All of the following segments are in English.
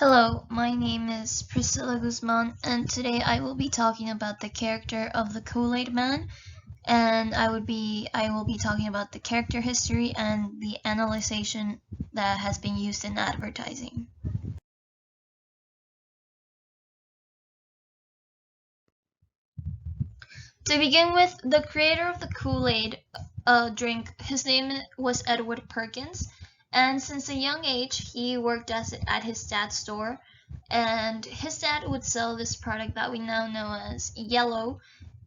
Hello, my name is Priscilla Guzman, and today I will be talking about the character of the Kool Aid Man, and I will be talking about the character history and the analyzation that has been used in advertising. To begin with, the creator of the Kool Aid drink, his name was Edward Perkins, and since a young age he worked at his dad's store, and his dad would sell this product that we now know as Yellow.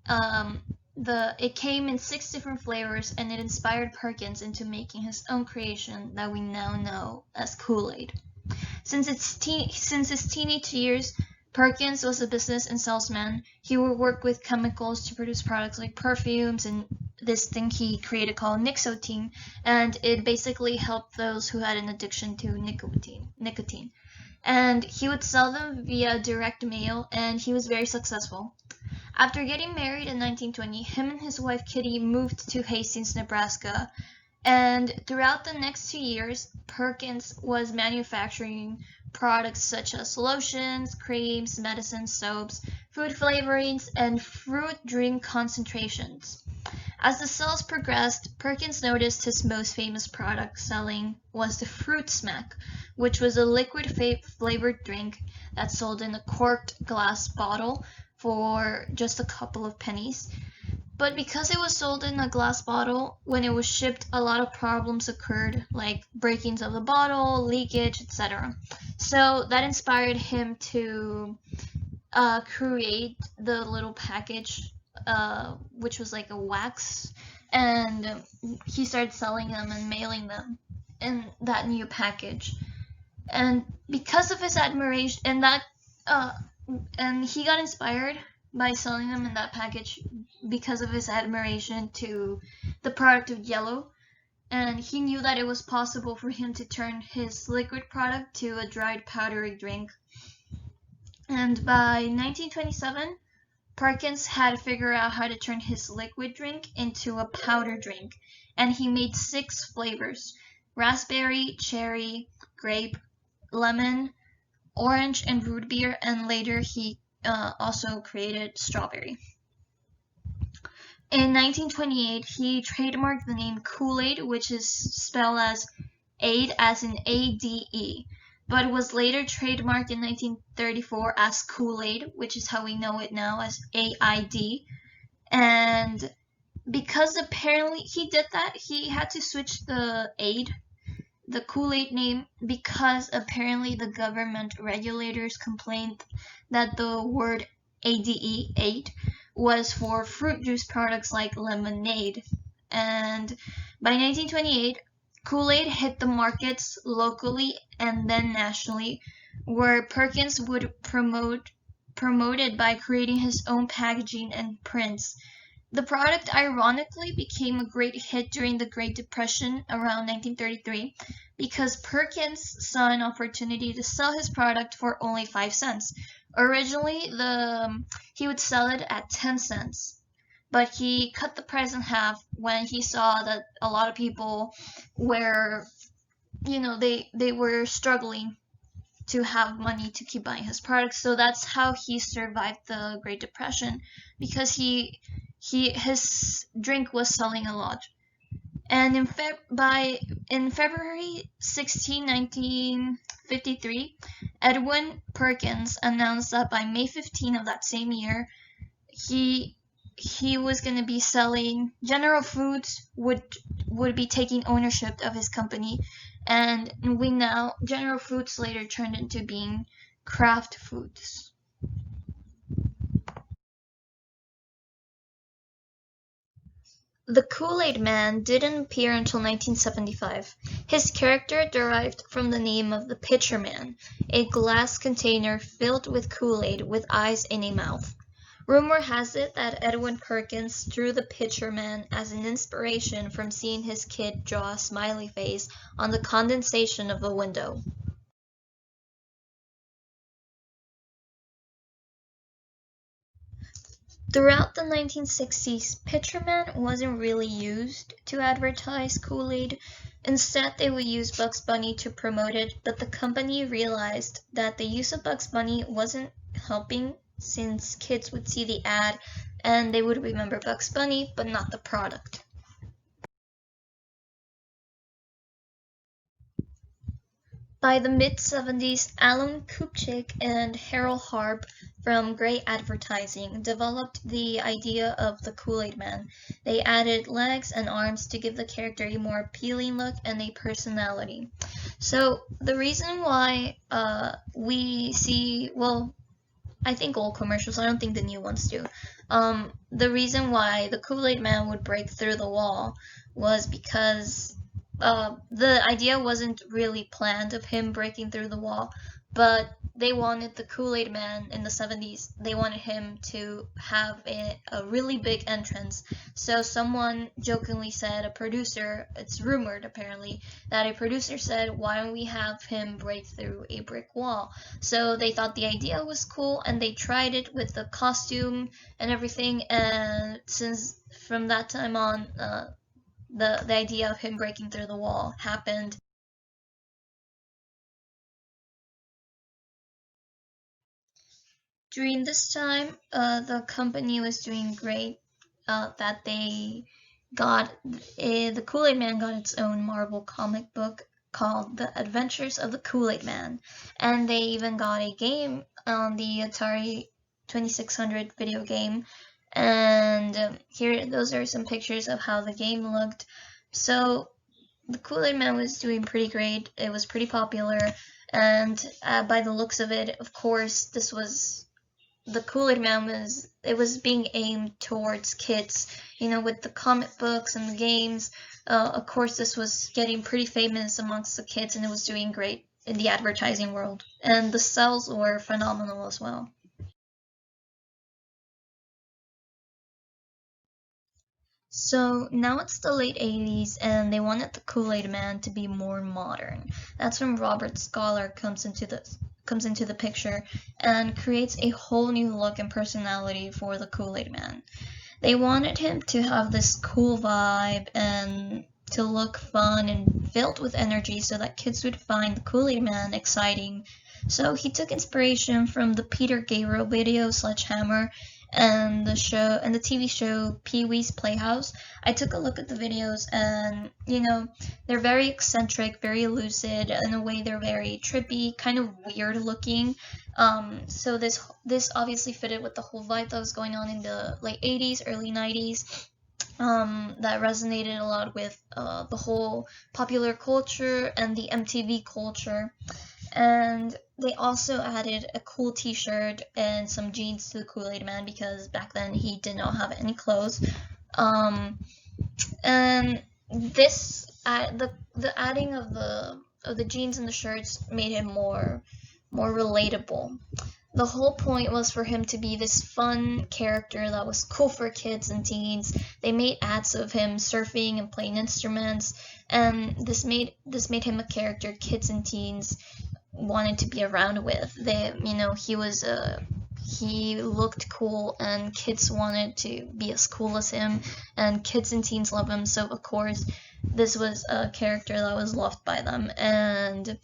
It came in 6 different flavors, and it inspired Perkins into making his own creation that we now know as Kool Aid. Since his teenage years, Perkins was a business and salesman. He would work with chemicals to produce products like perfumes and this thing he created called nicotine, and it basically helped those who had an addiction to nicotine. And he would sell them via direct mail, and he was very successful. After getting married in 1920, him and his wife Kitty moved to Hastings, Nebraska, and throughout the next 2 years, Perkins was manufacturing products such as lotions, creams, medicines, soaps, food flavorings, and fruit drink concentrations. As the sales progressed, Perkins noticed his most famous product selling was the Fruit Smack, which was a liquid flavored drink that sold in a corked glass bottle for just a couple of pennies. But because it was sold in a glass bottle, when it was shipped, a lot of problems occurred, like breakings of the bottle, leakage, etc. So that inspired him to create the little package, which was like a wax, and he started selling them and mailing them in that new package. And because of his admiration, and he got inspired by selling them in that package because of his admiration to the product of Yellow, and he knew that it was possible for him to turn his liquid product to a dried powdery drink. And by 1927, Perkins had figured out how to turn his liquid drink into a powder drink, and he made 6 flavors: raspberry, cherry, grape, lemon, orange, and root beer, and later he also created strawberry. In 1928, he trademarked the name Kool Aid, which is spelled as aid as in ADE, but was later trademarked in 1934 as Kool Aid, which is how we know it now as AID. And because apparently he did that, he had to switch the Kool Aid name, because apparently the government regulators complained that the word ADE, aid, was for fruit juice products like lemonade. And by 1928, Kool Aid hit the markets locally and then nationally, where Perkins would promoted by creating his own packaging and prints. The product ironically became a great hit during the Great Depression around 1933 because Perkins saw an opportunity to sell his product for only 5 cents. Originally, he would sell it at 10 cents, but he cut the price in half when he saw that a lot of people were, they were struggling to have money to keep buying his products. So that's how he survived the Great Depression, because his drink was selling a lot. And in February 16, 1953, Edwin Perkins announced that by May 15 of that same year, he was going to be selling. General Foods would be taking ownership of his company, and General Foods later turned into being Kraft Foods. The Kool Aid Man didn't appear until 1975. His character derived from the name of the Pitcher Man, a glass container filled with Kool Aid with eyes in a mouth. Rumor has it that Edwin Perkins drew the Pitcher Man as an inspiration from seeing his kid draw a smiley face on the condensation of a window. Throughout the 1960s, Pitcher Man wasn't really used to advertise Kool-Aid. Instead, they would use Bugs Bunny to promote it, but the company realized that the use of Bugs Bunny wasn't helping since kids would see the ad and they would remember Bugs Bunny but not the product. By the mid-70s, Alan Kupchik and Harold Harp from Grey Advertising developed the idea of the Kool Aid Man. They added legs and arms to give the character a more appealing look and a personality. So the reason why we see, well, I think old commercials, I don't think the new ones do. The reason why the Kool Aid Man would break through the wall was because the idea wasn't really planned of him breaking through the wall, but they wanted the Kool Aid Man in the 70s, they wanted him to have a really big entrance. So someone jokingly said, a producer, it's rumored apparently, that a producer said, why don't we have him break through a brick wall? So they thought the idea was cool and they tried it with the costume and everything, and since from that time on, the idea of him breaking through the wall happened. During this time, the company was doing great. That they got the Kool Aid Man got its own Marvel comic book called The Adventures of the Kool Aid Man, and they even got a game on the Atari 2600 video game. And here, those are some pictures of how the game looked. So the Kool Aid Man was doing pretty great. It was pretty popular, and by the looks of it, of course, this was the Kool Aid Man was being aimed towards kids. You know, with the comic books and the games. Of course, this was getting pretty famous amongst the kids, and it was doing great in the advertising world. And the sales were phenomenal as well. So now it's the late 80s and they wanted the Kool Aid Man to be more modern. That's when Robert Scholar comes into the picture and creates a whole new look and personality for the Kool Aid Man. They wanted him to have this cool vibe and to look fun and filled with energy so that kids would find the Kool Aid Man exciting. So he took inspiration from the Peter Gabriel video Sledgehammer and the TV show Pee Wee's Playhouse. I took a look at the videos and they're very eccentric, very lucid. In a way, they're very trippy, kind of weird looking. So this obviously fitted with the whole vibe that was going on in the late 80s, early 90s. That resonated a lot with the whole popular culture and the MTV culture. And they also added a cool t-shirt and some jeans to the Kool Aid Man because back then he did not have any clothes. And this the adding of the jeans and the shirts made him more relatable. The whole point was for him to be this fun character that was cool for kids and teens. They made ads of him surfing and playing instruments, and this made him a character kids and teens wanted to be around with. He looked cool and kids wanted to be as cool as him, and kids and teens love him, so of course this was a character that was loved by them, and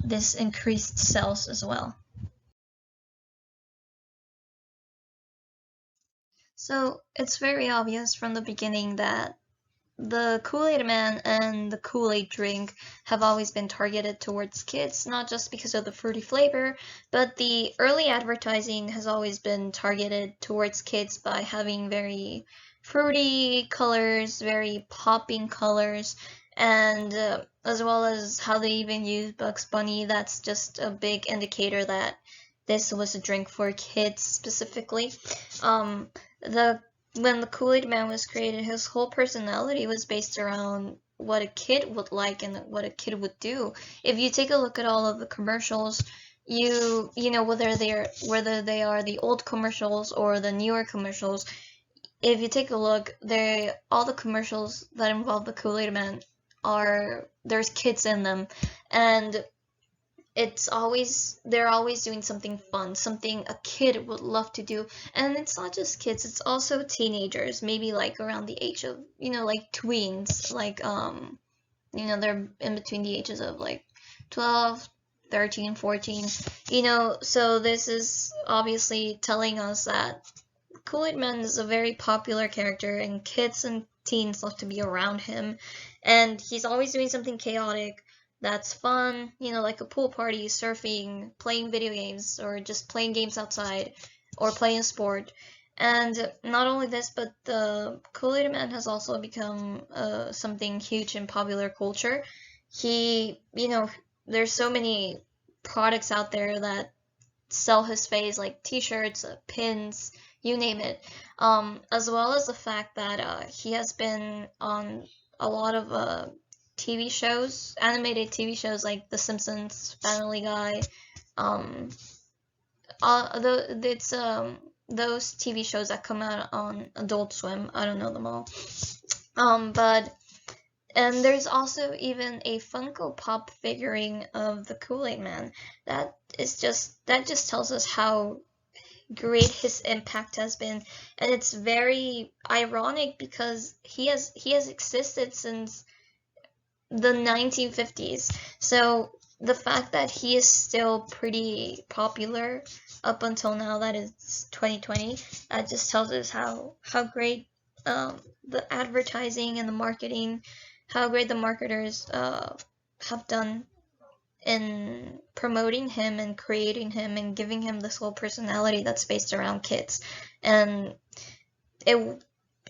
this increased sales as well. So it's very obvious from the beginning that the Kool Aid Man and the Kool Aid drink have always been targeted towards kids, not just because of the fruity flavor, but the early advertising has always been targeted towards kids by having very fruity colors, very popping colors, and as well as how they even use Bugs Bunny. That's just a big indicator that this was a drink for kids specifically. The When the Kool Aid Man was created, his whole personality was based around what a kid would like and what a kid would do. If you take a look at all of the commercials, whether they are the old commercials or the newer commercials, if you take a look, all the commercials that involve the Kool Aid Man there's kids in them, and they're always doing something fun, something a kid would love to do. And it's not just kids, it's also teenagers, maybe like around the age of, like tweens, like they're in between the ages of like 12, 13, 14, so this is obviously telling us that Kool Aid Man is a very popular character, and kids and teens love to be around him. And he's always doing something chaotic that's fun, like a pool party, surfing, playing video games, or just playing games outside, or playing a sport. And not only this, but the Kool Aid Man has also become something huge in popular culture. There's so many products out there that sell his face, like t-shirts, pins, you name it. As well as the fact that he has been on a lot of TV shows, animated TV shows like The Simpsons, Family Guy. Um, it's those TV shows that come out on Adult Swim. I don't know them all. But and there's also even a Funko Pop figurine of the Kool Aid Man. That just tells us how great his impact has been, and it's very ironic because he has existed since the 1950s. So the fact that he is still pretty popular up until now, that is 2020, that just tells us how great the advertising and the marketing, how great the marketers have done in promoting him and creating him and giving him this whole personality that's based around kids. And it,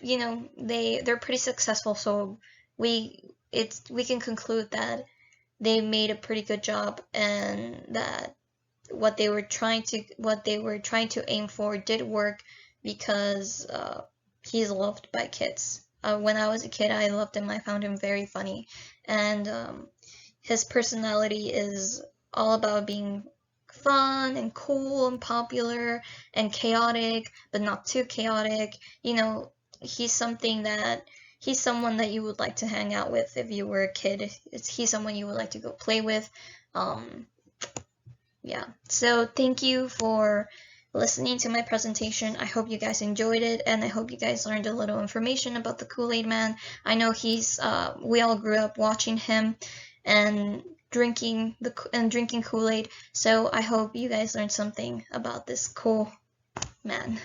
they're pretty successful, so we can conclude that they made a pretty good job, and that what they were trying to aim for did work, because he's loved by kids. When I was a kid, I loved him. I found him very funny, and his personality is all about being fun and cool and popular and chaotic, but not too chaotic. He's someone that you would like to hang out with if you were a kid. He's someone you would like to go play with. Yeah. So thank you for listening to my presentation. I hope you guys enjoyed it, and I hope you guys learned a little information about the Kool Aid Man. I know we all grew up watching him and drinking Kool Aid. So I hope you guys learned something about this cool man.